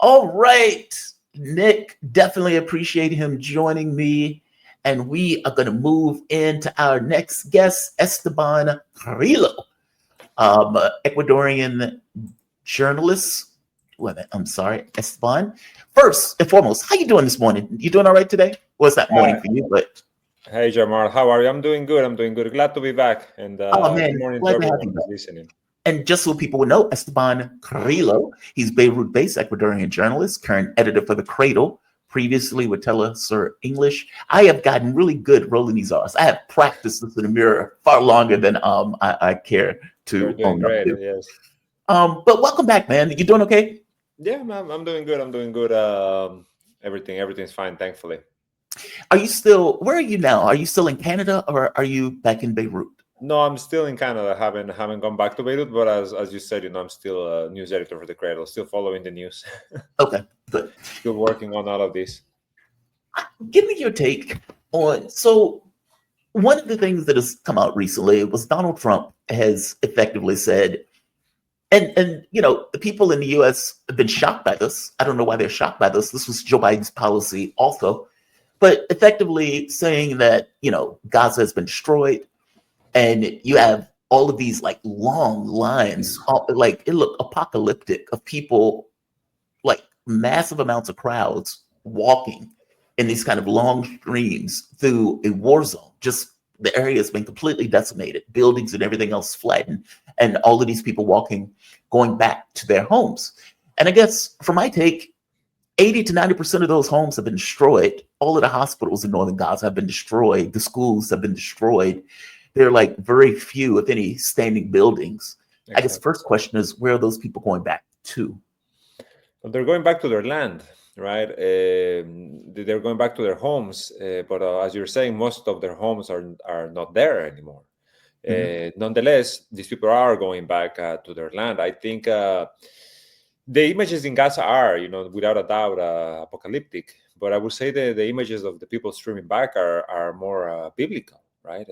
All right, Nick, definitely appreciate him joining me. And we are going to move into our next guest, Esteban Carrillo, Ecuadorian journalist. Wait a minute, I'm sorry, Esteban. First and foremost, how you doing this morning? You doing all right today? Well, it's not morning for you, but Hey, Jamal, how are you? I'm doing good. I'm doing good. Glad to be back. And oh good man, morning to glad to have everyone you back. who's listening. And just so people would know, Esteban Carrillo, he's Beirut-based Ecuadorian journalist, current editor for The Cradle, previously with Telesur English. I have gotten really good rolling these R's. I have practiced this in the mirror far longer than I care You're to doing own up great. to. Yes. But welcome back, man. You doing okay? Yeah, I'm doing good. I'm doing good. Everything's fine, thankfully. Where are you now? Are you still in Canada or are you back in Beirut? No, I'm still in Canada. Haven't gone back to Beirut, but as you said, I'm still a news editor for The Cradle, still following the news, Okay, good. still working on all of this. Give me your take on, so one of the things that has come out recently was Donald Trump has effectively said, and the people in the US have been shocked by this. I don't know why they're shocked by this. This was Joe Biden's policy also, but effectively saying that, Gaza has been destroyed, and you have all of these like long lines, like it looked apocalyptic, of people, like massive amounts of crowds walking in these kind of long streams through a war zone. Just the area has been completely decimated, buildings and everything else flattened, and all of these people walking, going back to their homes. And I guess for my take, 80 to 90% of those homes have been destroyed. All of the hospitals in northern Gaza have been destroyed. The schools have been destroyed. There are like very few, if any, standing buildings. I guess the Exactly. first question is, where are those people going back to? Well, they're going back to their land, right? They're going back to their homes, but as you're saying, most of their homes are not there anymore. Nonetheless, these people are going back to their land. I think the images in Gaza are, without a doubt, apocalyptic. But I would say the images of the people streaming back are more biblical, right?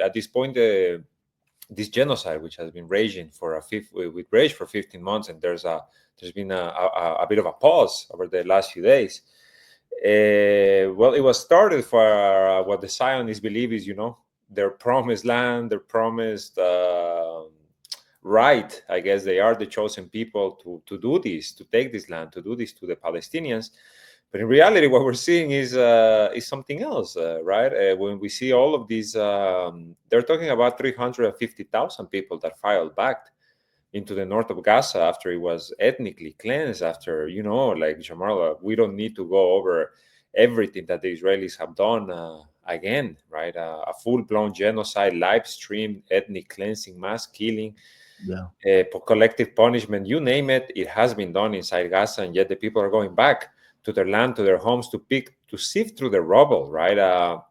At this point, this genocide, which has been raging for with rage for 15 months, and there's been a bit of a pause over the last few days. Well, it was started for what the Zionists believe is, their promised land, their promised right. I guess they are the chosen people to do this, to take this land, to do this to the Palestinians. But in reality, what we're seeing is something else, right? When we see all of these, they're talking about 350,000 people that filed back into the north of Gaza after it was ethnically cleansed. After, like Jamal, we don't need to go over everything that the Israelis have done again, right? A full-blown genocide, live-streamed ethnic cleansing, mass killing, collective punishment, you name it, it has been done inside Gaza, and yet the people are going back to their land, to their homes, to sift through the rubble, right?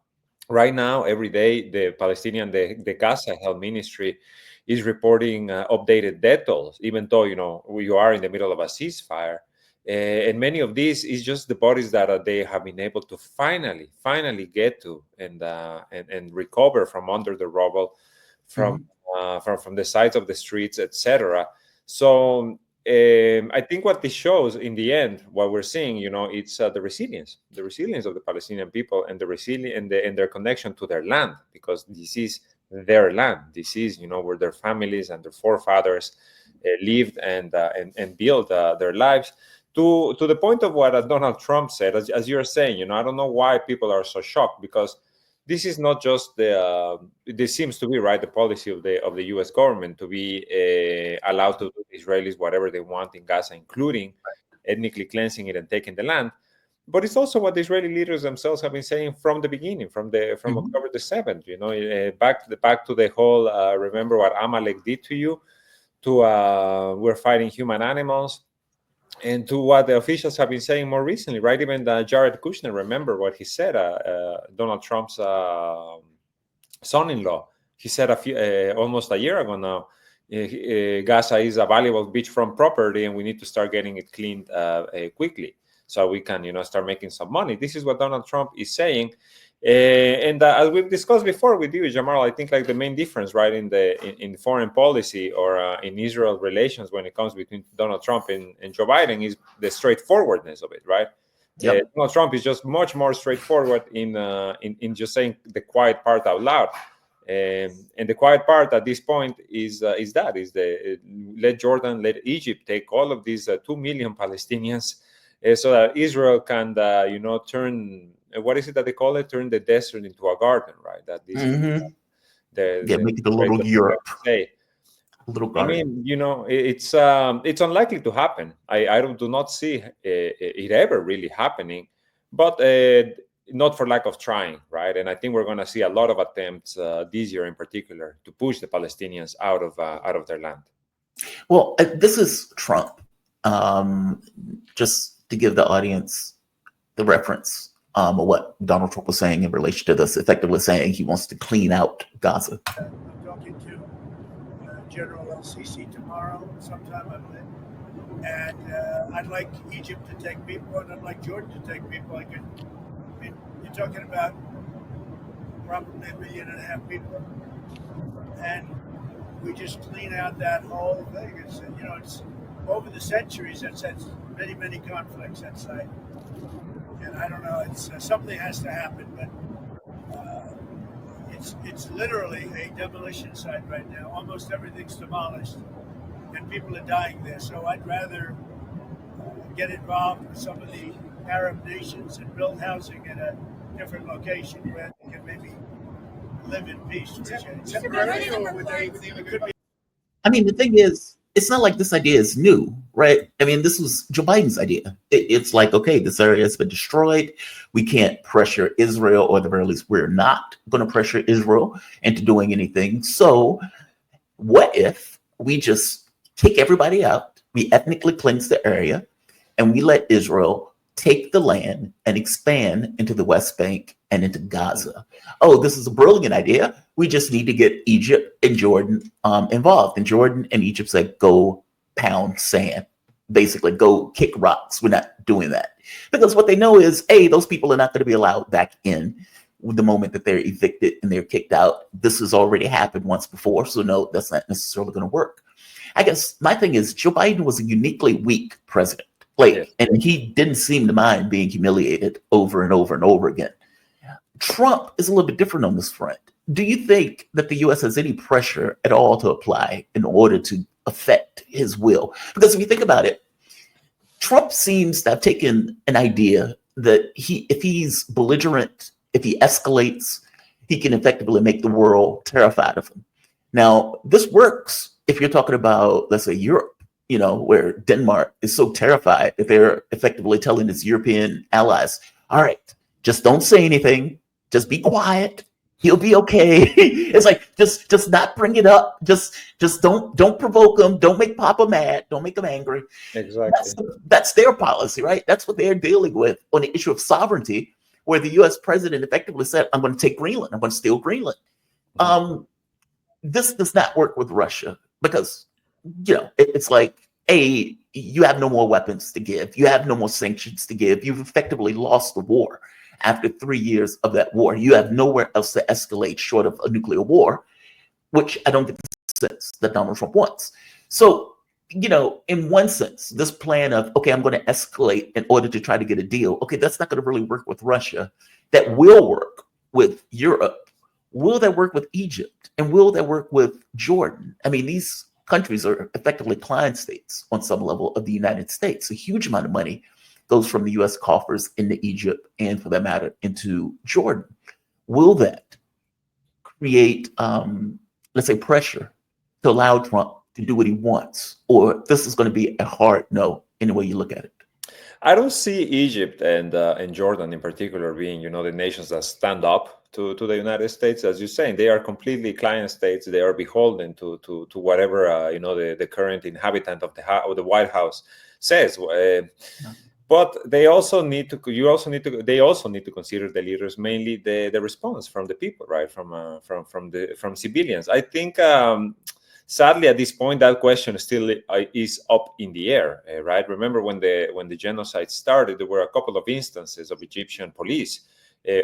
Right now, every day, the Gaza Health Ministry is reporting updated death tolls, even though, we are in the middle of a ceasefire. And many of these is just the bodies that they have been able to finally get to and recover from under the rubble, from the sides of the streets, etc. So I think what this shows in the end, what we're seeing, it's the resilience of the Palestinian people, and the resilience and their connection to their land, because this is their land. This is, where their families and their forefathers lived and built their lives. To the point of what Donald Trump said, as you're saying, I don't know why people are so shocked, because this is not just this seems to be, right, the policy of the U.S. government to be allowed to do Israelis whatever they want in Gaza, including ethnically cleansing it and taking the land. But it's also what the Israeli leaders themselves have been saying from the beginning, from October the 7th. Back to the whole remember what Amalek did to you, to we're fighting human animals, and to what the officials have been saying more recently, right? Even Jared Kushner, remember what he said, Donald Trump's son-in-law. He said almost a year ago now, Gaza is a valuable beachfront property, and we need to start getting it cleaned quickly, so we can, start making some money. This is what Donald Trump is saying. And as we've discussed before with you, Jamal, I think like the main difference, right, in foreign policy or in Israel relations when it comes between Donald Trump and Joe Biden is the straightforwardness of it, right? Yep. Donald Trump is just much more straightforward in just saying the quiet part out loud. And the quiet part at this point is let Jordan, let Egypt take all of these 2 million Palestinians, so that Israel can, turn, what is it that they call it? Turn the desert into a garden, right? That this Make it a little Europe. Say. A little I garden. mean, it's unlikely to happen. I do not see it ever really happening, but not for lack of trying, right? And I think we're going to see a lot of attempts this year, in particular, to push the Palestinians out of their land. Well, this is Trump. Just to give the audience the reference of what Donald Trump was saying in relation to this, effectively saying he wants to clean out Gaza. I'm talking to General El-Sisi tomorrow sometime, I believe. And I'd like Egypt to take people, and I'd like Jordan to take people. You're talking about probably 1.5 million people, and we just clean out that whole thing. It's it's over the centuries that's many conflicts that site, and I don't know. It's something has to happen, but it's literally a demolition site right now. Almost everything's demolished, and people are dying there. So I'd rather get involved with some of the Arab nations and build housing in a different location where they can maybe live in peace. I mean, the thing is, it's not like this idea is new, right? I mean, this was Joe Biden's idea. It's like, okay, this area has been destroyed. We can't pressure Israel, or at the very least, we're not going to pressure Israel into doing anything. So what if we just take everybody out, we ethnically cleanse the area, and we let Israel take the land and expand into the West Bank and into Gaza? Oh, this is a brilliant idea. We just need to get Egypt and Jordan involved. And Jordan and Egypt said, go pound sand, basically go kick rocks. We're not doing that. Because what they know is, A, those people are not going to be allowed back in the moment that they're evicted and they're kicked out. This has already happened once before. So no, that's not necessarily going to work. I guess my thing is Joe Biden was a uniquely weak president. And he didn't seem to mind being humiliated over and over and over again. Trump is a little bit different on this front. Do you think that the U.S. has any pressure at all to apply in order to affect his will? Because if you think about it, Trump seems to have taken an idea that if he's belligerent, if he escalates, he can effectively make the world terrified of him. Now, this works if you're talking about, let's say, Europe. Where Denmark is so terrified that they're effectively telling its European allies, all right, just don't say anything. Just be quiet. He'll be okay. It's like, just not bring it up. Just don't provoke him. Don't make Papa mad. Don't make him angry. Exactly. That's their policy, right? That's what they're dealing with on the issue of sovereignty, where the U.S. president effectively said, I'm going to take Greenland. I'm going to steal Greenland. This does not work with Russia because it's like, A, you have no more weapons to give. You have no more sanctions to give. You've effectively lost the war. After 3 years of that war, you have nowhere else to escalate short of a nuclear war, which I don't get the sense that Donald Trump wants. So, in one sense, this plan of, okay, I'm going to escalate in order to try to get a deal. Okay, that's not going to really work with Russia. That will work with Europe. Will that work with Egypt? And will that work with Jordan? I mean, these countries are effectively client states on some level of the United States. A huge amount of money goes from the U.S. coffers into Egypt and, for that matter, into Jordan. Will that create, let's say, pressure to allow Trump to do what he wants? Or this is going to be a hard no, any way you look at it? I don't see Egypt and Jordan in particular being, the nations that stand up to the United States. As you're saying, they are completely client states. They are beholden to whatever the current inhabitant of the White House says. But they also need to. They also need to consider the leaders, mainly the response from the people, right? From civilians. I think. Sadly, at this point, that question still is up in the air, right? Remember when the genocide started, there were a couple of instances of Egyptian police,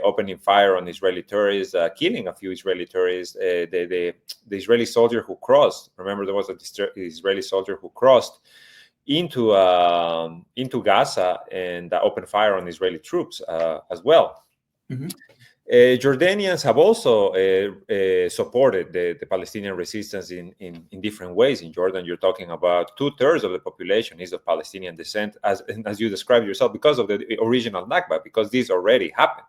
opening fire on Israeli tourists, killing a few Israeli tourists. The Israeli soldier who crossed, remember there was an Israeli soldier who crossed into Gaza and opened fire on Israeli troops as well. Mhm. Jordanians have also supported the Palestinian resistance in different ways. In Jordan, you're talking about 2/3 of the population is of Palestinian descent, as you described yourself, because of the original Nakba, because this already happened.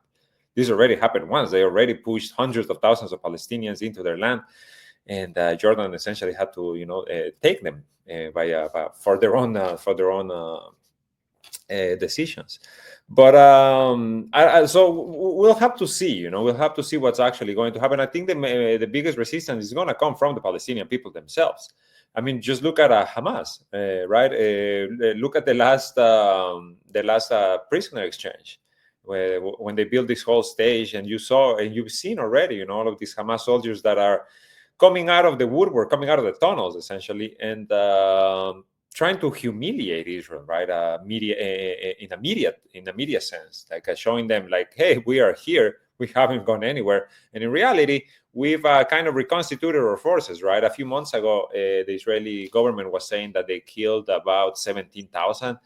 This already happened once. They already pushed hundreds of thousands of Palestinians into their land, and Jordan essentially had to, take them for their own decisions. But so we'll have to see. We'll have to see what's actually going to happen. I think the biggest resistance is going to come from the Palestinian people themselves. I mean, just look at Hamas, right? Look at the last prisoner exchange, when they built this whole stage, and you've seen already, all of these Hamas soldiers that are coming out of the woodwork, coming out of the tunnels, essentially, and trying to humiliate Israel, right? In a media sense, like showing them, like, hey, we are here, we haven't gone anywhere. And in reality, we've kind of reconstituted our forces, right? A few months ago, the Israeli government was saying that they killed about 17,000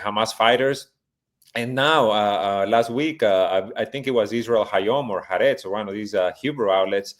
Hamas fighters. And now, last week, I think it was Israel Hayom or Haaretz, or one of these Hebrew outlets,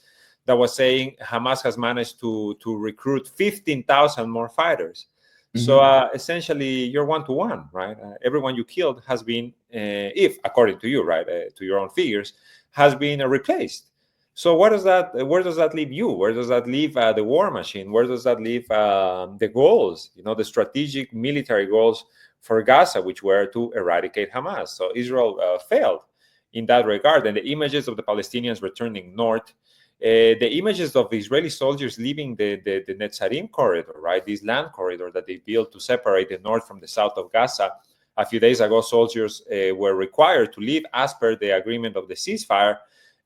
that was saying Hamas has managed to recruit 15,000 more fighters. Mm-hmm. So essentially, you're 1-to-1, right? Everyone you killed has been, if according to you, right, to your own figures, has been replaced. So where does that leave you? Where does that leave the war machine? Where does that leave the goals? The strategic military goals for Gaza, which were to eradicate Hamas. So Israel failed in that regard. And the images of the Palestinians returning north, the images of the Israeli soldiers leaving the Netzarim corridor, right? This land corridor that they built to separate the north from the south of Gaza. A few days ago, soldiers were required to leave as per the agreement of the ceasefire.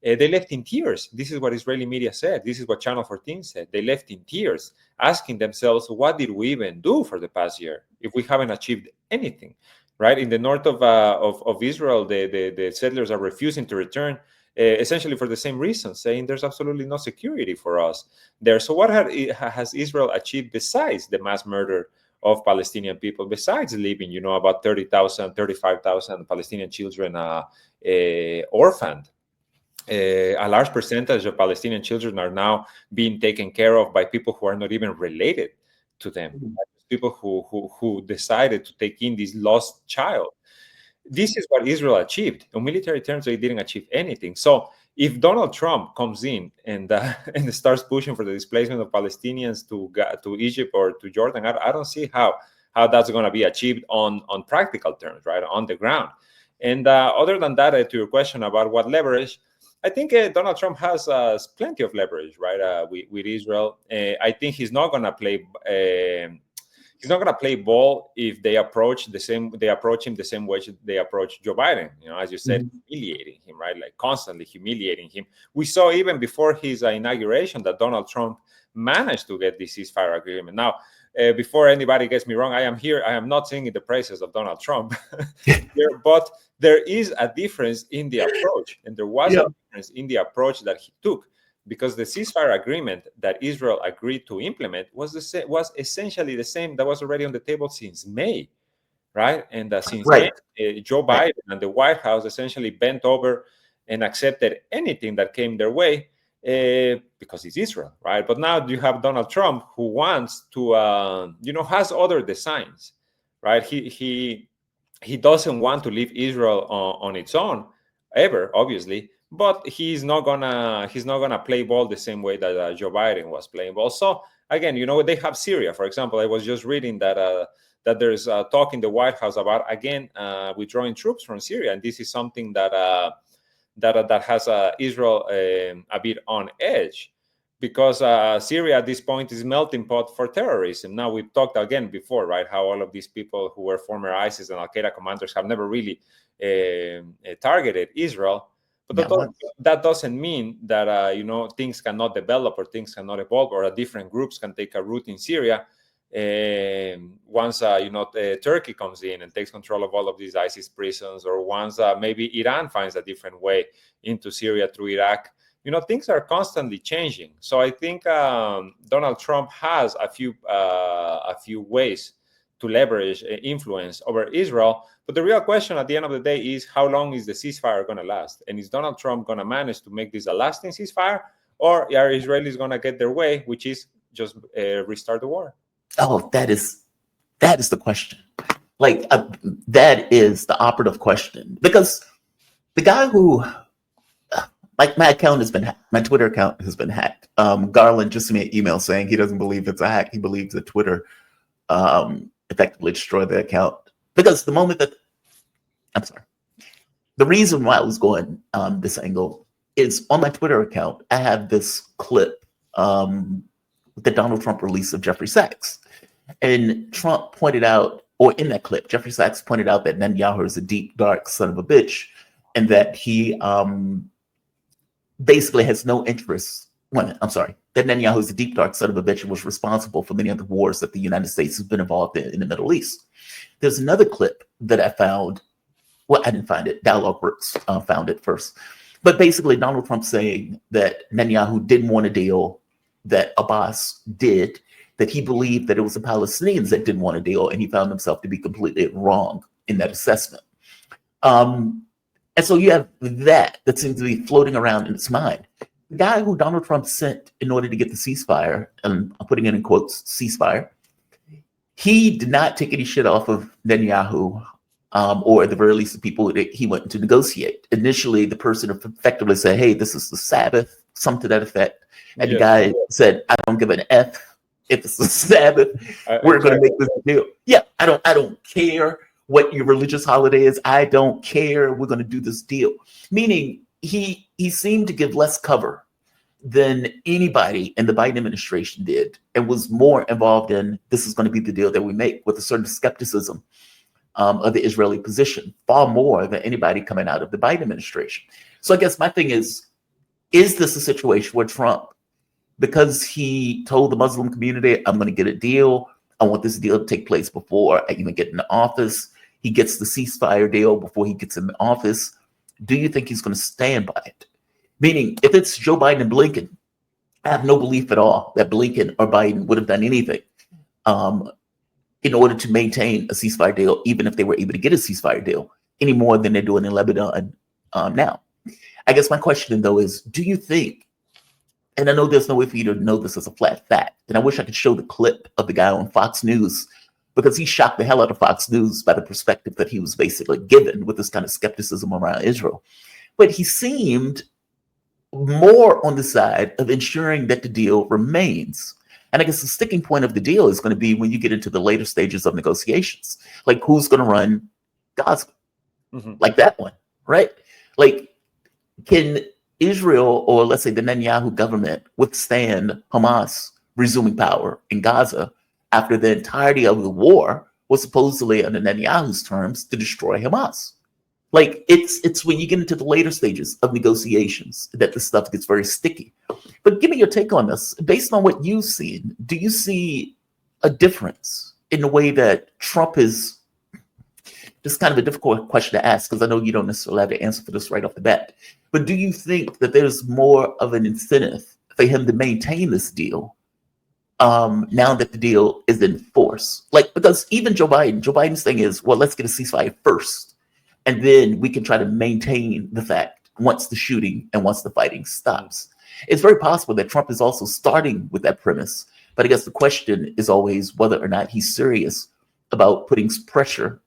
They left in tears. This is what Israeli media said. This is what Channel 14 said. They left in tears, asking themselves, what did we even do for the past year if we haven't achieved anything, right? In the north of Israel, the settlers are refusing to return, essentially for the same reason, saying there's absolutely no security for us there. So what has Israel achieved besides the mass murder of Palestinian people, besides leaving, about 30,000, 35,000 Palestinian children orphaned? A large percentage of Palestinian children are now being taken care of by people who are not even related to them. Mm-hmm. People who decided to take in this lost child. This is what Israel achieved. In military terms, they didn't achieve anything. So if Donald Trump comes in and starts pushing for the displacement of Palestinians to Egypt or to Jordan, I don't see how that's going to be achieved on practical terms, right, on the ground. And other than that, to your question about what leverage, I think Donald Trump has plenty of leverage, right, with Israel. I think he's not going to play. He's not going to play ball if they approach him the same way they approach Joe Biden. As you said, mm-hmm. humiliating him, right? Like constantly humiliating him. We saw even before his inauguration that Donald Trump managed to get this ceasefire agreement. Now, before anybody gets me wrong, I am not singing the praises of Donald Trump, but there is a difference in the approach, and there was a difference in the approach that he took. Because the ceasefire agreement that Israel agreed to implement was essentially the same that was already on the table since May, right? And since May, Joe Biden and the White House essentially bent over and accepted anything that came their way because it's Israel, right? But now you have Donald Trump who wants to, has other designs, right? He doesn't want to leave Israel on its own ever, obviously. But he's not gonna play ball the same way that Joe Biden was playing ball. So again, they have Syria, for example. I was just reading that there's talk in the White House about again withdrawing troops from Syria, and this is something that has Israel a bit on edge, because Syria at this point is melting pot for terrorism. Now, we've talked again before, right, how all of these people who were former ISIS and Al Qaeda commanders have never really targeted Israel. But that doesn't mean that things cannot develop or things cannot evolve or different groups can take a root in Syria. once Turkey comes in and takes control of all of these ISIS prisons, or once maybe Iran finds a different way into Syria through Iraq. Things are constantly changing. So I think Donald Trump has a few ways to leverage influence over Israel. But the real question at the end of the day is, how long is the ceasefire going to last? And is Donald Trump going to manage to make this a lasting ceasefire, or are Israelis going to get their way, which is just restart the war? Oh, that is the question. Like, that is the operative question, because the guy who, like, my Twitter account has been hacked. Garland just sent me an email saying he doesn't believe it's a hack. He believes that Twitter effectively destroyed the account, because the moment that, the reason why I was going this angle is on my Twitter account, I have this clip that Donald Trump released of Jeffrey Sachs. And Trump pointed out, or in that clip, Jeffrey Sachs pointed out that Netanyahu is a deep, dark son of a bitch, and that he basically has no interest. That Netanyahu is a deep, dark son of a bitch and was responsible for many of the wars that the United States has been involved in the Middle East. There's another clip that I found. Well, I didn't find it. DialogueWorks found it first. But basically, Donald Trump saying that Netanyahu didn't want a deal, that Abbas did, that he believed that it was the Palestinians that didn't want a deal, and he found himself to be completely wrong in that assessment. And so you have that seems to be floating around in his mind. The guy who Donald Trump sent in order to get the ceasefire, and I'm putting it in quotes, ceasefire, he did not take any shit off of Netanyahu, or at the very least the people that he went to negotiate. Initially, the person effectively said, hey, this is the Sabbath, something to that effect. And the guy said, I don't give an F if it's the Sabbath. We're going to make this deal. Yeah, I don't care what your religious holiday is. I don't care. We're going to do this deal. Meaning he seemed to give less cover than anybody in the Biden administration did, and was more involved in, this is going to be the deal that we make, with a certain skepticism of the Israeli position, far more than anybody coming out of the Biden administration. So I guess my thing is this a situation where Trump, because he told the Muslim community, I'm going to get a deal, I want this deal to take place before I even get in the office, he gets the ceasefire deal before he gets in the office, do you think he's going to stand by it? Meaning, if it's Joe Biden and Blinken, I have no belief at all that Blinken or Biden would have done anything in order to maintain a ceasefire deal, even if they were able to get a ceasefire deal, any more than they're doing in Lebanon now. I guess my question, though, is, do you think, and I know there's no way for you to know this as a flat fact, and I wish I could show the clip of the guy on Fox News, because he shocked the hell out of Fox News by the perspective that he was basically given with this kind of skepticism around Israel. But he seemed more on the side of ensuring that the deal remains. And I guess the sticking point of the deal is going to be when you get into the later stages of negotiations. Like, who's going to run Gaza? Mm-hmm. Like that one, right? Like, can Israel, or let's say the Netanyahu government, withstand Hamas resuming power in Gaza after the entirety of the war was supposedly, under Netanyahu's terms, to destroy Hamas? Like, it's when you get into the later stages of negotiations that this stuff gets very sticky. But give me your take on this. Based on what you've seen, do you see a difference in the way that Trump is? This is kind of a difficult question to ask, because I know you don't necessarily have the answer for this right off the bat. But do you think that there's more of an incentive for him to maintain this deal now that the deal is in force? Like, because even Joe Biden's thing is, well, let's get a ceasefire first, and then we can try to maintain the fact once the shooting and once the fighting stops. It's very possible that Trump is also starting with that premise. But I guess the question is always whether or not he's serious about putting pressure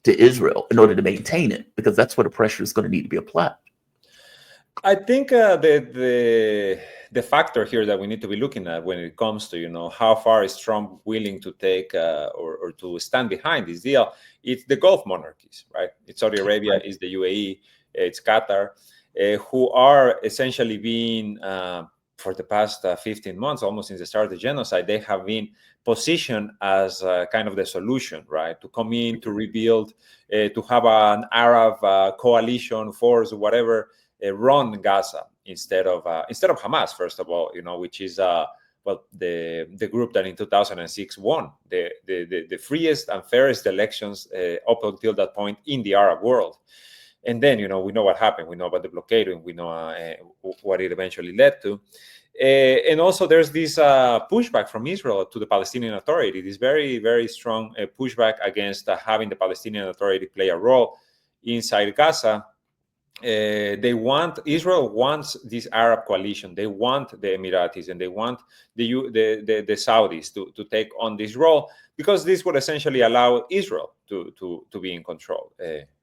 to Israel in order to maintain it, because that's where the pressure is going to need to be applied. I think the factor here that we need to be looking at when it comes to, how far is Trump willing to take or to stand behind this deal, it's the Gulf monarchies, right? It's Saudi Arabia, it's the UAE, it's Qatar, who are essentially being, for the past 15 months, almost since the start of the genocide, they have been positioned as kind of the solution, right? To come in, to rebuild, to have an Arab coalition force, whatever, run Gaza instead of Hamas, first of all, which is the group that in 2006 won the freest and fairest elections up until that point in the Arab world. And then, we know what happened. We know about the blockade, and we know what it eventually led to. And also, there's this pushback from Israel to the Palestinian Authority, this very, very strong pushback against having the Palestinian Authority play a role inside Gaza. Israel wants this Arab coalition. They want the Emiratis, and they want the Saudis to take on this role, because this would essentially allow Israel to be in control,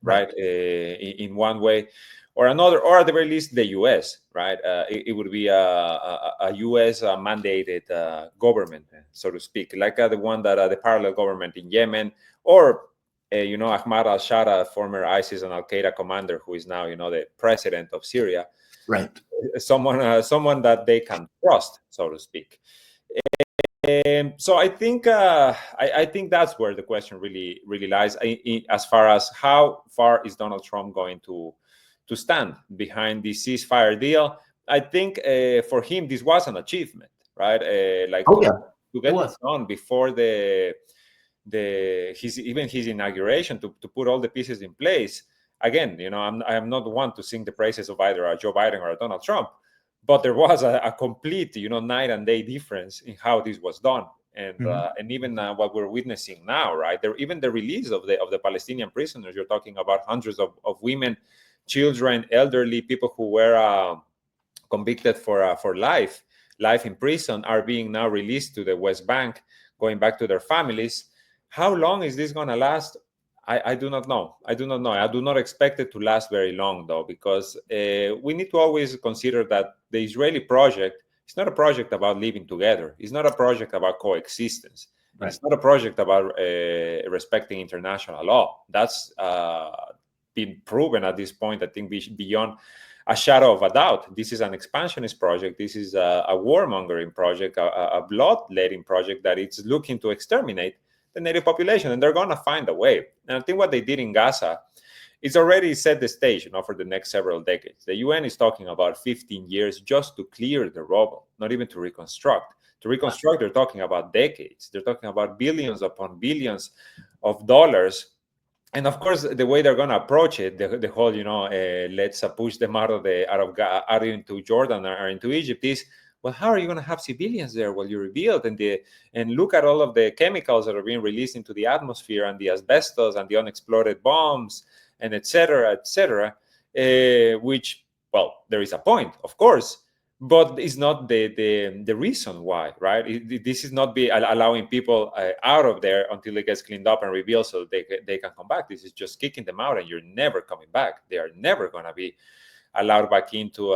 right? In one way or another, or at the very least, the U.S., right? It would be a U.S. mandated government, so to speak, like the one that the parallel government in Yemen, or Ahmad al-Shara, former ISIS and Al-Qaeda commander, who is now, the president of Syria, right? Someone that they can trust, so to speak. So I think I think that's where the question really lies, as far as how far is Donald Trump going to stand behind the ceasefire deal. I think for him this was an achievement, right? To get this done before his inauguration, to put all the pieces in place. Again, I am not one to sing the praises of either Joe Biden or Donald Trump, but there was a complete, night and day difference in how this was done, and even what we're witnessing now, right? Even the release of the Palestinian prisoners. You're talking about hundreds of women, children, elderly people who were convicted for life in prison are being now released to the West Bank, going back to their families. How long is this going to last? I do not know. I do not expect it to last very long, though, because we need to always consider that the Israeli project is not a project about living together. It's not a project about coexistence. Right. It's not a project about respecting international law. That's been proven at this point, I think, beyond a shadow of a doubt. This is an expansionist project. This is a warmongering project, a bloodletting project that it's looking to exterminate the native population, and they're going to find a way. And I think what they did in Gaza, it's already set the stage, for the next several decades. The UN is talking about 15 years just to clear the rubble, not even to reconstruct. To reconstruct, they're talking about decades. They're talking about billions upon billions of dollars. And of course, the way they're going to approach it, the whole, let's push them out into Jordan or into Egypt is, well, how are you going to have civilians there while you rebuild? And look at all of the chemicals that are being released into the atmosphere, and the asbestos and the unexploded bombs, and et cetera, which, well, there is a point, of course, but it's not the reason why, right? This is not allowing people out of there until it gets cleaned up and rebuilt so they can come back. This is just kicking them out, and you're never coming back. They are never going to be allowed back into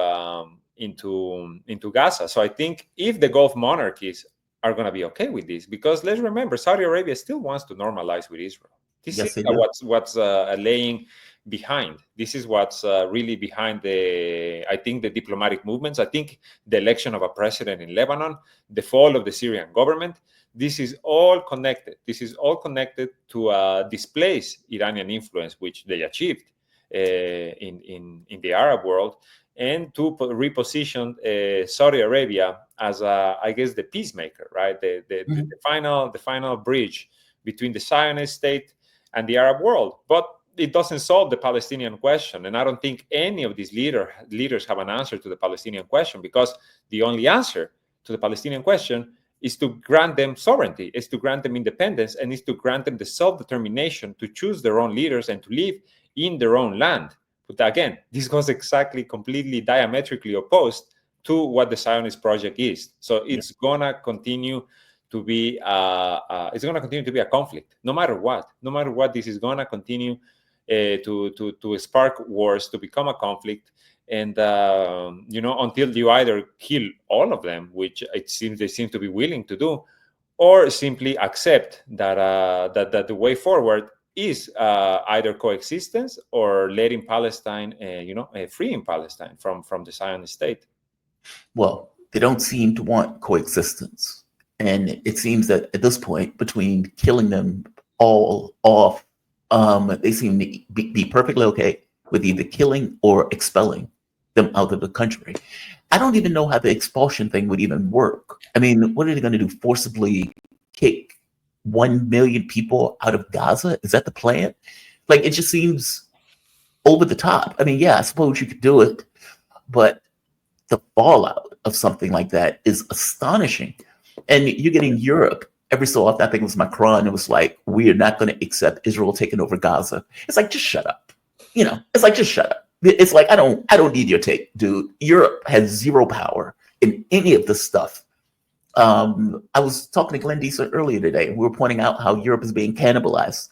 Gaza. So I think if the Gulf monarchies are going to be okay with this, because let's remember, Saudi Arabia still wants to normalize with Israel. This is what's laying behind. This is what's really behind the diplomatic movements. I think the election of a president in Lebanon, the fall of the Syrian government, this is all connected. This is all connected to displace Iranian influence, which they achieved in the Arab world, and to reposition Saudi Arabia as, I guess, the peacemaker, right? The final bridge between the Zionist state and the Arab world. But it doesn't solve the Palestinian question. And I don't think any of these leaders have an answer to the Palestinian question, because the only answer to the Palestinian question is to grant them sovereignty, is to grant them independence, and is to grant them the self-determination to choose their own leaders and to live in their own land. But again, this goes completely diametrically opposed to what the Zionist project is. So it's gonna continue to be a conflict, no matter what. No matter what, this is gonna continue to spark wars, to become a conflict, and until you either kill all of them, which it seems they seem to be willing to do, or simply accept that the way forward is either coexistence or letting Palestine, freeing Palestine from the Zionist state. Well, they don't seem to want coexistence. And it seems that at this point, between killing them all off, they seem to be perfectly okay with either killing or expelling them out of the country. I don't even know how the expulsion thing would even work. I mean, what are they going to do? Forcibly kick 1 million people out of Gaza? Is that the plan? Like, it just seems over the top. I mean, yeah, I suppose you could do it, but the fallout of something like that is astonishing. And you're getting Europe every so often. I think it was Macron. It was like, we are not going to accept Israel taking over Gaza. It's like, just shut up. You know, it's like, just shut up. It's like, I don't need your take, dude. Europe has zero power in any of this stuff. I was talking to Glenn Deeser earlier today, and we were pointing out how Europe is being cannibalized,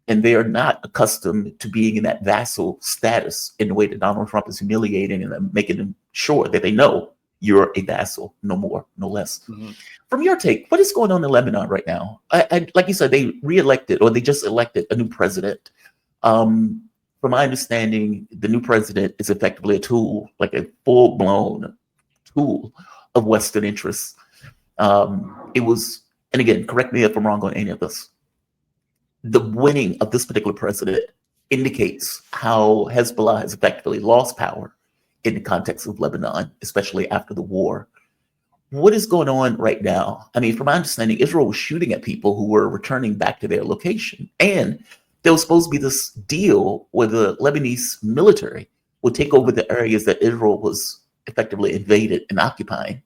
and they are not accustomed to being in that vassal status in the way that Donald Trump is humiliating and making them sure that they know you're a vassal, no more, no less. Mm-hmm. From your take, what is going on in Lebanon right now? I like you said, they re-elected, or they just elected a new president. From my understanding, the new president is effectively a tool, like a full-blown tool of Western interests. It was, and again, correct me if I'm wrong on any of this, the winning of this particular president indicates how Hezbollah has effectively lost power in the context of Lebanon, especially after the war. What is going on right now? I mean, from my understanding, Israel was shooting at people who were returning back to their location. And there was supposed to be this deal where the Lebanese military would take over the areas that Israel was effectively invaded and occupying.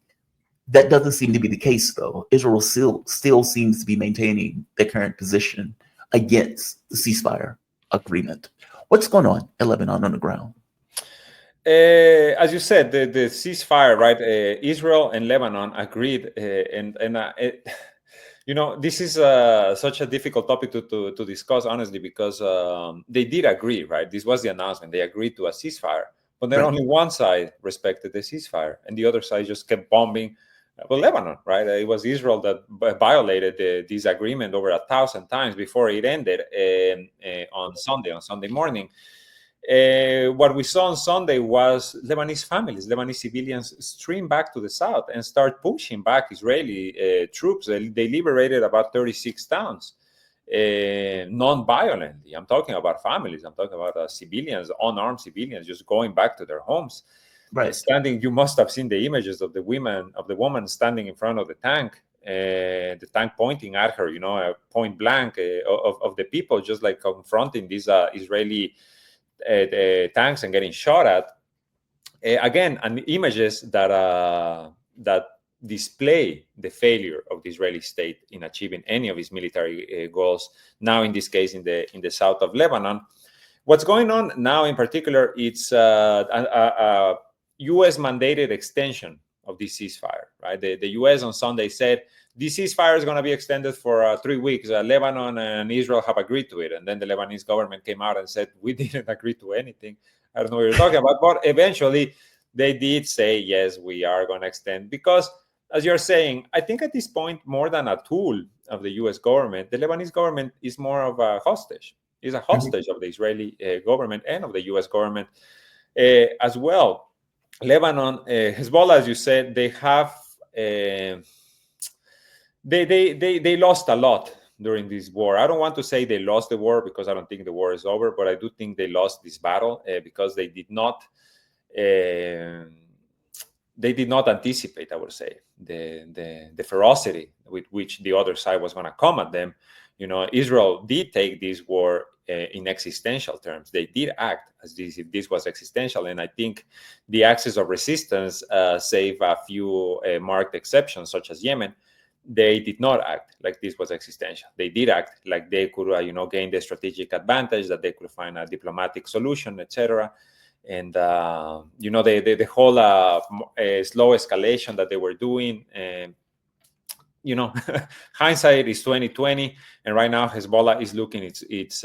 That doesn't seem to be the case, though. Israel still seems to be maintaining their current position against the ceasefire agreement. What's going on in Lebanon on the ground? As you said, the ceasefire, right? Israel and Lebanon agreed, you know, this is such a difficult topic to discuss, honestly, because they did agree, right? This was the announcement. They agreed to a ceasefire, but then only one side respected the ceasefire, and the other side just kept bombing. Well, Lebanon, right? It was Israel that violated this agreement over 1,000 times before it ended on Sunday morning. What we saw on Sunday was Lebanese families, Lebanese civilians stream back to the south and start pushing back Israeli troops. They liberated about 36 towns non-violently. I'm talking about families. I'm talking about civilians, unarmed civilians, just going back to their homes. Right. Standing, you must have seen the images of the woman standing in front of the tank pointing at her, you know, point blank of the people just like confronting these Israeli tanks and getting shot at. Again, and images that display the failure of the Israeli state in achieving any of its military goals. Now, in this case, in the south of Lebanon, what's going on now, in particular, it's a U.S. mandated extension of this ceasefire. Right, the U.S. on Sunday said this ceasefire is going to be extended for 3 weeks. Lebanon and Israel have agreed to it. And then the Lebanese government came out and said, we didn't agree to anything. I don't know what you're talking about. But eventually, they did say, yes, we are going to extend. Because, as you're saying, I think at this point, more than a tool of the U.S. government, the Lebanese government is more of a hostage. It's a hostage of the Israeli government and of the U.S. government as well. Lebanon, Hezbollah, as you said, they have... They lost a lot during this war. I don't want to say they lost the war because I don't think the war is over, but I do think they lost this battle because they did not anticipate, I would say, the ferocity with which the other side was going to come at them. You know, Israel did take this war in existential terms. They did act as if this was existential, and I think the axis of resistance, save a few marked exceptions, such as Yemen, they did not act like this was existential. They did act like they could, gain the strategic advantage, that they could find a diplomatic solution, etc. And the whole slow escalation that they were doing. Hindsight is 2020, and right now Hezbollah is looking its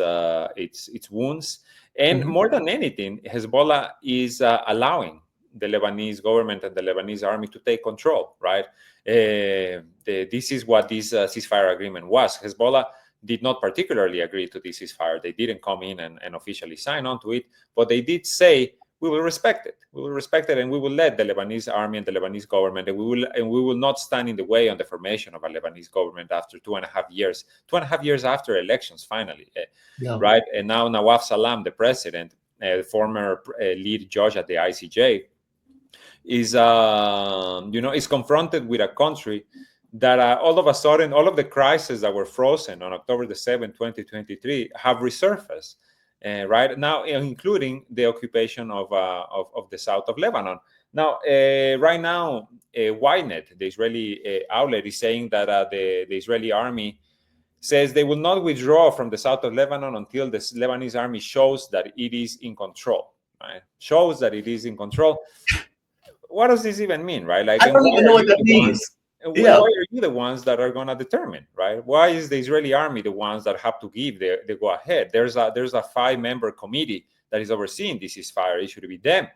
wounds. And more than anything, Hezbollah is allowing the Lebanese government and the Lebanese army to take control, right? This is what this ceasefire agreement was. Hezbollah did not particularly agree to this ceasefire. They didn't come in and officially sign on to it, but they did say, we will respect it. We will respect it, and we will let the Lebanese army and the Lebanese government, and we will not stand in the way on the formation of a Lebanese government after 2.5 years. 2.5 years after elections, finally, right? And now Nawaf Salam, the president, the former lead judge at the ICJ, is is confronted with a country that all of a sudden, all of the crises that were frozen on October the 7th, 2023, have resurfaced, right now, including the occupation of the south of Lebanon. Now, right now, Ynet, the Israeli outlet, is saying that the Israeli army says they will not withdraw from the south of Lebanon until the Lebanese army shows that it is in control, right? Shows that it is in control. What does this even mean, right? Like, I don't even know what that means. Why are you the ones that are going to determine, right? Why is the Israeli army the ones that have to give the go ahead? There's a 5-member committee that is overseeing this ceasefire. It should be them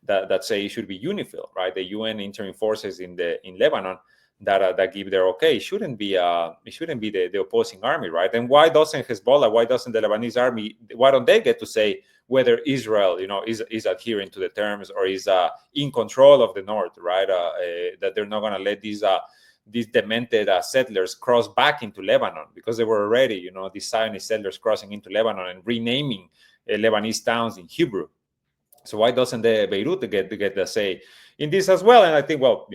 that say it should be UNIFIL, right? The UN interim forces in Lebanon that give their okay. It shouldn't be the opposing army, right? And why doesn't Hezbollah? Why doesn't the Lebanese army? Why don't they get to say whether Israel, is adhering to the terms or is in control of the north, right? That they're not going to let these demented settlers cross back into Lebanon, because they were already, these Zionist settlers crossing into Lebanon and renaming Lebanese towns in Hebrew. So why doesn't the Beirut get the say in this as well? And I think, well,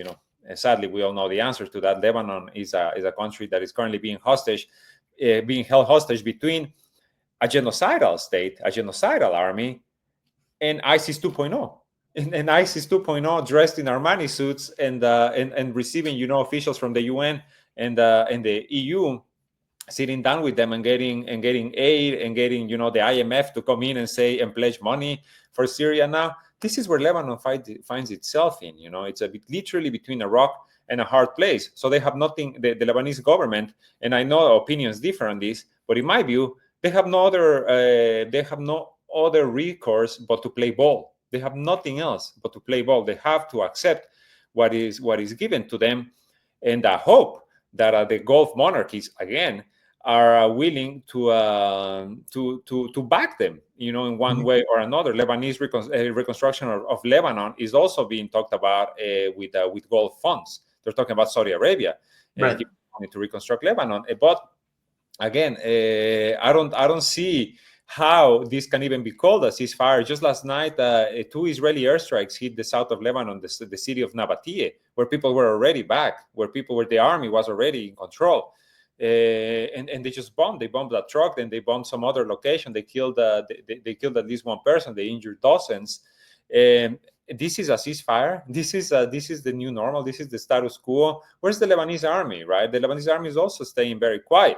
sadly, we all know the answer to that. Lebanon is a country that is currently being held hostage between a genocidal state, a genocidal army, and ISIS 2.0. And ISIS 2.0 dressed in Armani suits and receiving, officials from the UN and the EU, sitting down with them and getting aid and getting, the IMF to come in and pledge money for Syria. Now, this is where Lebanon finds itself in. It's literally between a rock and a hard place. So they have nothing. The Lebanese government, and I know opinions differ on this, but in my view, they have no other recourse but to play ball. They have nothing else but to play ball. They have to accept what is given to them, and I hope that the Gulf monarchies again are willing to back them, in one way or another. Lebanese reconstruction of Lebanon is also being talked about with Gulf funds. They're talking about Saudi Arabia Right. to reconstruct Lebanon, but again, I don't see how this can even be called a ceasefire. Just last night, 2 Israeli airstrikes hit the south of Lebanon, the city of Nabatea, where people were already back, where the army was already in control. And they just bombed. They bombed that truck, then they bombed some other location. They killed they killed at least one person. They injured dozens. This is a ceasefire. This is the new normal. This is the status quo. Where's the Lebanese army, right? The Lebanese army is also staying very quiet.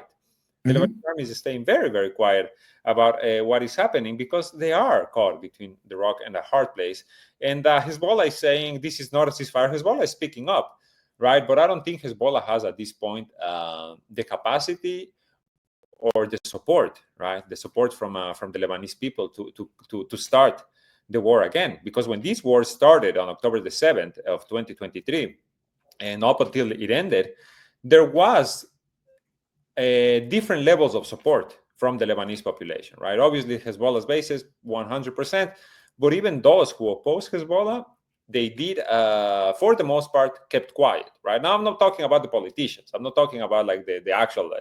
The Lebanese army is staying very, very quiet about what is happening, because they are caught between the rock and a hard place. And Hezbollah is saying this is not a ceasefire. Hezbollah is speaking up, right? But I don't think Hezbollah has at this point the capacity or the support, right? The support from the Lebanese people to start the war again. Because when this war started on October the 7th of 2023, and up until it ended, there was different levels of support from the Lebanese population, right? Obviously, Hezbollah's bases, 100%. But even those who oppose Hezbollah, they did, for the most part, kept quiet, right? Now, I'm not talking about the politicians. I'm not talking about like the actual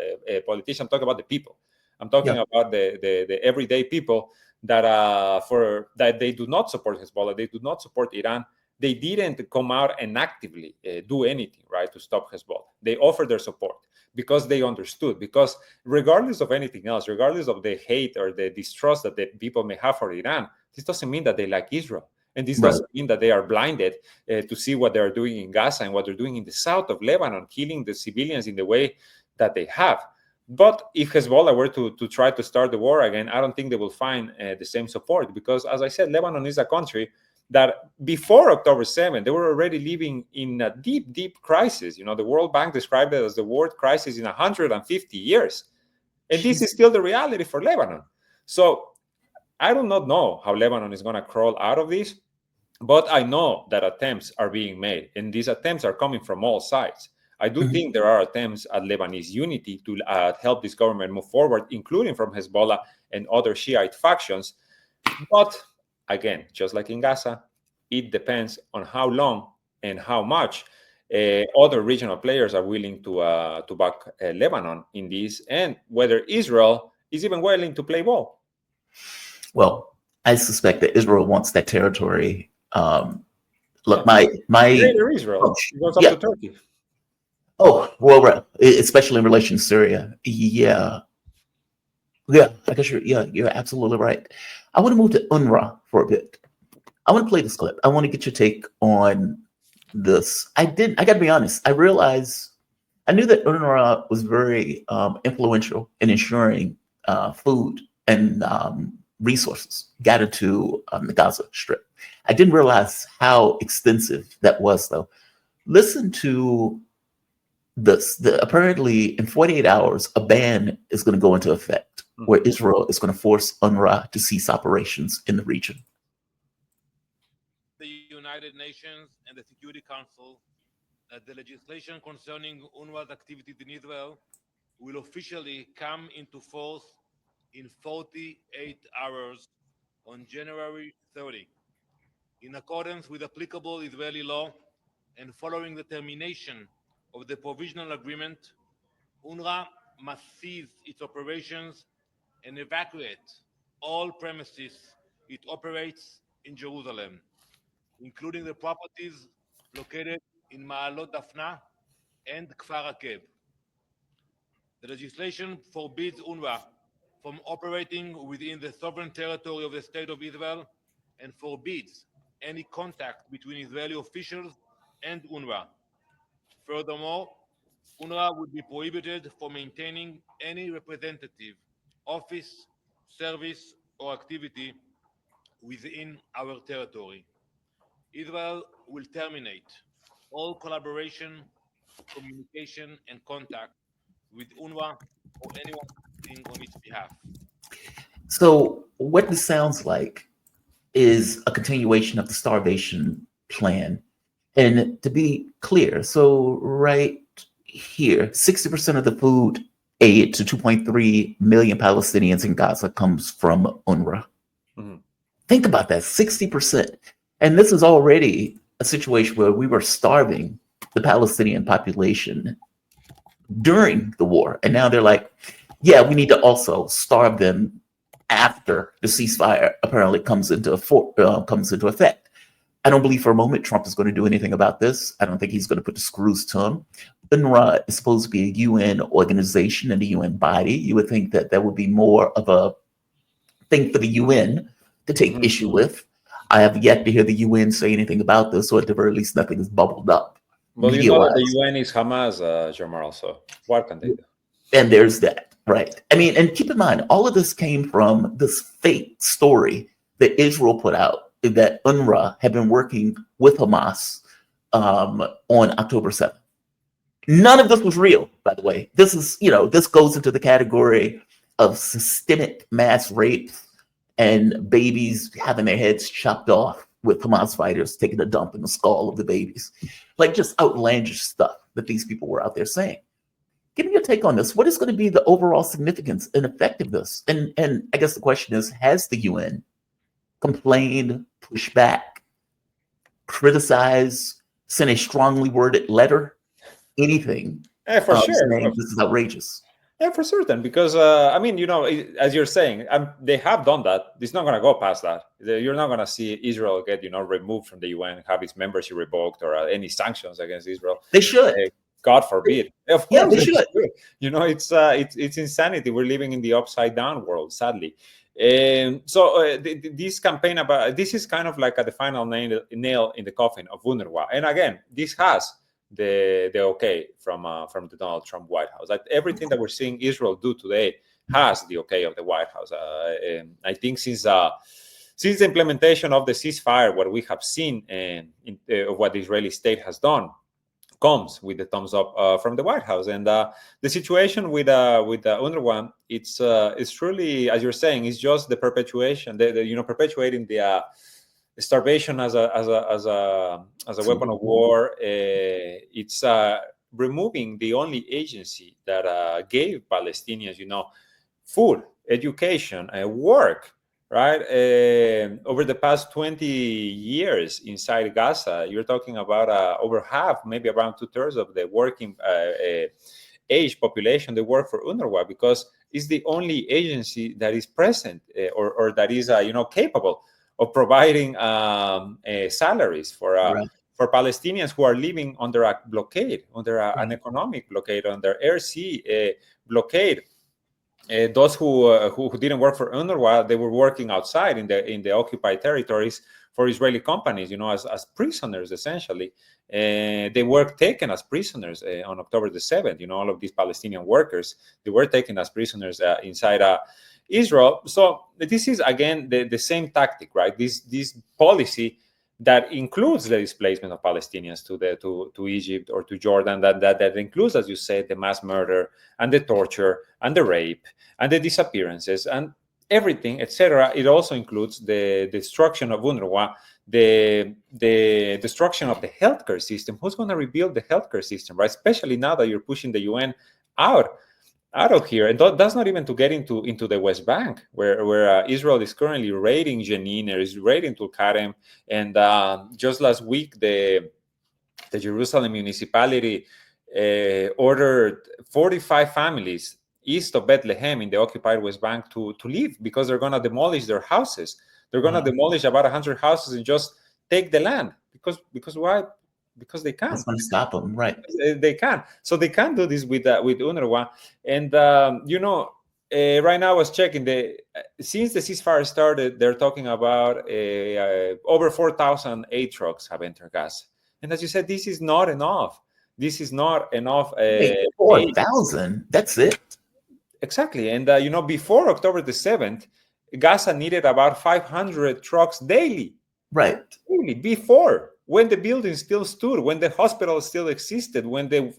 politicians. I'm talking about the people. I'm talking about the everyday people that they do not support Hezbollah. They do not support Iran. They didn't come out and actively do anything, right, to stop Hezbollah. They offered their support because they understood. Because regardless of anything else, regardless of the hate or the distrust that the people may have for Iran, this doesn't mean that they like Israel. And this doesn't mean that they are blinded to see what they're doing in Gaza and what they're doing in the south of Lebanon, killing the civilians in the way that they have. But if Hezbollah were to try to start the war again, I don't think they will find the same support. Because, as I said, Lebanon is a country that before October 7th, they were already living in a deep, deep crisis. The World Bank described it as the worst crisis in 150 years. And this is still the reality for Lebanon. So I do not know how Lebanon is going to crawl out of this, but I know that attempts are being made, and these attempts are coming from all sides. I do think there are attempts at Lebanese unity to help this government move forward, including from Hezbollah and other Shiite factions. But again, just like in Gaza, it depends on how long and how much other regional players are willing to back Lebanon in this, and whether Israel is even willing to play ball. Well, I suspect that Israel wants that territory Look, my Greater Israel. approach. It goes up Yeah. to Turkey. Oh, well, right. Especially in relation to Syria. Yeah. Yeah, I guess you're absolutely right. I want to move to UNRWA for a bit. I want to play this clip. I want to get your take on this. I got to be honest. I knew that UNRWA was very influential in ensuring food and resources got into the Gaza Strip. I didn't realize how extensive that was, though. Listen to this. Apparently, in 48 hours, a ban is going to go into effect where Israel is going to force UNRWA to cease operations in the region. The United Nations and the Security Council that the legislation concerning UNRWA's activities in Israel will officially come into force in 48 hours on January 30. In accordance with applicable Israeli law and following the termination of the provisional agreement, UNRWA must cease its operations and evacuate all premises it operates in Jerusalem, including the properties located in Ma'alot Dafna and Kfar Akeb. The legislation forbids UNRWA from operating within the sovereign territory of the State of Israel and forbids any contact between Israeli officials and UNRWA. Furthermore, UNRWA would be prohibited from maintaining any representative, office, service, or activity within our territory. Israel will terminate all collaboration, communication, and contact with UNRWA or anyone acting on its behalf. So, what this sounds like is a continuation of the starvation plan. And to be clear, so right here, 60% of the food aid to 2.3 million Palestinians in Gaza comes from UNRWA. Mhm. Think about that, 60%. And this is already a situation where we were starving the Palestinian population during the war. And now they're like, yeah, we need to also starve them after the ceasefire apparently comes into effect. I don't believe for a moment Trump is going to do anything about this. I don't think he's going to put the screws to him. UNRWA is supposed to be a UN organization and a UN body. You would think that would be more of a thing for the UN to take issue with. I have yet to hear the UN say anything about this, or at the very least, nothing is bubbled up. Well, you know that the UN is Hamas, Jamal, so what can they do? And there's that, right? I mean, and keep in mind, all of this came from this fake story that Israel put out that UNRWA had been working with Hamas on October 7th. None of this was real, by the way. This is, this goes into the category of systemic mass rape and babies having their heads chopped off with Hamas fighters taking a dump in the skull of the babies. Like just outlandish stuff that these people were out there saying. Give me your take on this. What is going to be the overall significance and effect of this? And I guess the question is, has the UN complained, pushed back, criticized, sent a strongly worded letter, anything? Yeah, for sure. Saying this is outrageous. Yeah, for certain. Because, as you're saying, they have done that. It's not going to go past that. You're not going to see Israel get, removed from the UN, have its membership revoked, or any sanctions against Israel. They should. God forbid. Of course, yeah, they should. It's insanity. We're living in the upside down world, sadly. And so this campaign this is kind of like the final nail in the coffin of UNRWA. And again, this has the okay from the Donald Trump White House. Like everything that we're seeing Israel do today has the okay of the White House. And I think since the implementation of the ceasefire, what we have seen of what the Israeli state has done comes with the thumbs up from the White House. And the situation with UNRWA, it's truly, as you're saying, it's just the perpetuation, perpetuating the starvation as a weapon of war. It's removing the only agency that gave Palestinians, food, education, work. Right, over the past 20 years inside Gaza, you're talking about over half, maybe around 2/3 of the working age population. They work for UNRWA because it's the only agency that is present or that is capable of providing salaries for Right. for Palestinians who are living under a blockade, under an economic blockade, under air sea blockade. Those who didn't work for UNRWA, they were working outside in the occupied territories for Israeli companies, as prisoners essentially. They were taken as prisoners on October the 7th. All of these Palestinian workers, they were taken as prisoners inside Israel. So this is again the same tactic, right? This policy that includes the displacement of Palestinians to Egypt or to Jordan, that includes, as you said, the mass murder and the torture and the rape and the disappearances and everything, etc. It also includes the destruction of UNRWA, the destruction of the healthcare system. Who's going to rebuild the healthcare system, right? Especially now that you're pushing the UN out of here, and that's not even to get into the West Bank, where Israel is currently raiding Jenin, or is raiding Tulkarem, and just last week the Jerusalem municipality ordered 45 families east of Bethlehem in the occupied West Bank to leave because they're going to demolish their houses. They're going to demolish about 100 houses and just take the land because why? Because they can. That's going to stop them, right? They can. So they can do this with UNRWA. And right now I was checking since the ceasefire started, they're talking about over 4,000 aid trucks have entered Gaza. And as you said, this is not enough. This is not enough. 4,000. That's it. Exactly. And before October the 7th, Gaza needed about 500 trucks daily. Right. Daily, before, when the building still stood, when the hospital still existed, when the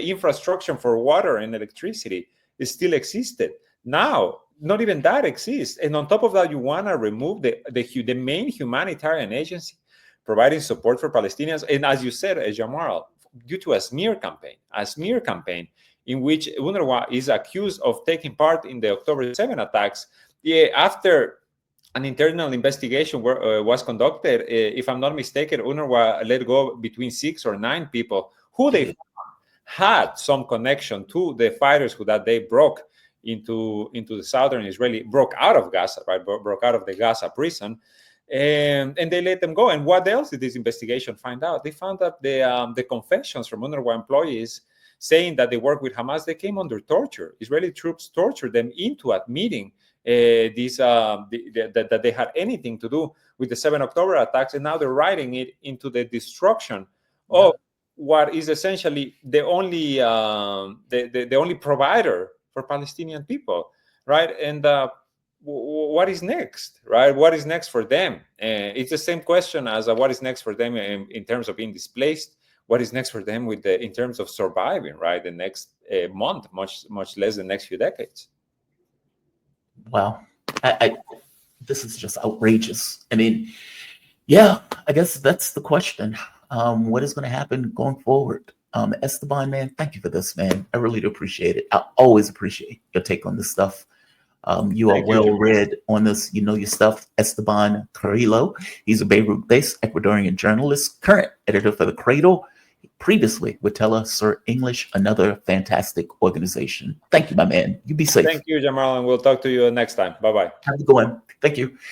infrastructure for water and electricity still existed. Now, not even that exists. And on top of that, you want to remove the main humanitarian agency providing support for Palestinians. And as you said, Jamal, due to a smear campaign in which UNRWA is accused of taking part in the October 7 attacks, after an internal investigation was conducted, if I'm not mistaken, UNRWA let go between 6 or 9 people who they had some connection to the fighters who that day broke into the southern Israeli, broke out of Gaza, right? Broke out of the Gaza prison, and they let them go. And what else did this investigation find out? They found that the confessions from UNRWA employees saying that they work with Hamas, they came under torture. Israeli troops tortured them into admitting that they had anything to do with the 7 October attacks, and now they're writing it into the destruction of what is essentially the only provider for Palestinian people, right? And what is next, right? What is next for them? It's the same question as what is next for them in terms of being displaced. What is next for them in terms of surviving, right? The next month, much less the next few decades. Wow. This is just outrageous. I mean, yeah, I guess that's the question. What is going to happen going forward? Esteban, man, thank you for this, man. I really do appreciate it. I always appreciate your take on this stuff. You are well read on this. You know your stuff. Esteban Carrillo. He's a Beirut-based Ecuadorian journalist, current editor for The Cradle. Previously with Sir English, another fantastic organization. Thank you, my man. You be safe. Thank you, Jamal, and we'll talk to you next time. Bye-bye. Have a good one. Thank you.